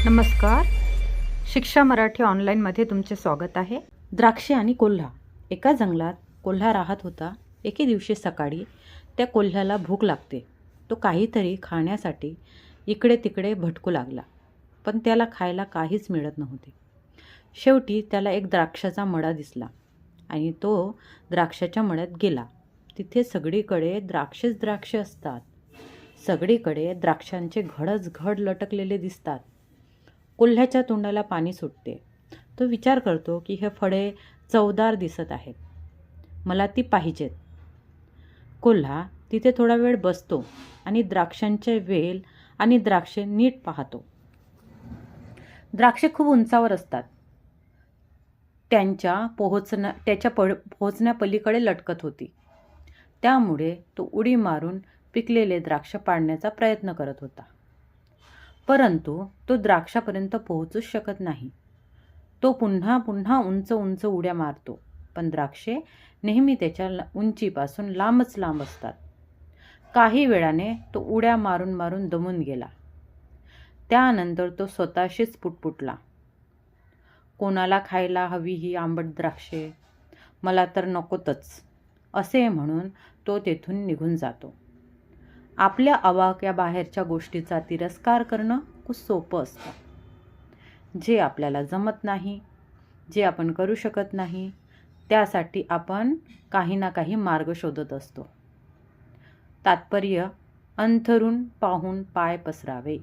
नमस्कार. शिक्षा मराठी ऑनलाईनमध्ये तुमचे स्वागत आहे. द्राक्षे आणि कोल्हा. एका जंगलात कोल्हा राहत होता. एके दिवशी सकाळी त्या कोल्ह्याला भूक लागते. तो काहीतरी खाण्यासाठी इकडे तिकडे भटकू लागला, पण त्याला खायला काहीच मिळत नव्हते. शेवटी त्याला एक द्राक्षाचा मळा दिसला आणि तो द्राक्षाच्या मळ्यात गेला. तिथे सगळीकडे द्राक्षे असतात. सगळीकडे द्राक्षांचे घडच घड लटकलेले दिसतात. कोल्ह्याच्या तोंडाला पाणी सुटते. तो विचार करतो की हे फळे चवदार दिसत आहेत, मला ती पाहिजेत. कोल्हा तिथे थोडा वेळ बसतो आणि द्राक्षांचे वेल आणि द्राक्षे नीट पाहतो. द्राक्षे खूप उंचावर असतात. त्याच्या पोहोचण्यापलीकडे लटकत होती. त्यामुळे तो उडी मारून पिकलेले द्राक्ष पाडण्याचा प्रयत्न करत होता. परंतु तो द्राक्षापर्यंत पोहोचूच शकत नाही. तो पुन्हा पुन्हा उंच उंच उड्या मारतो, पण द्राक्षे नेहमी त्याच्या उंचीपासून लांबच लांब असतात. काही वेळाने तो उड्या मारून मारून दमून गेला. त्यानंतर तो स्वतःशीच पुटपुटला, कोणाला खायला हवी ही आंबट द्राक्षे, मला तर नकोतच, असे म्हणून तो तेथून निघून जातो. आपल्या आवाक्याबाहेरच्या गोष्टीचा तिरस्कार करणं खूप सोपं असतं. जे आपल्याला जमत नाही, जे आपण करू शकत नाही, त्यासाठी आपण काही ना काही मार्ग शोधत असतो. तात्पर्य: अंथरूण पाहून पाय पसरावे.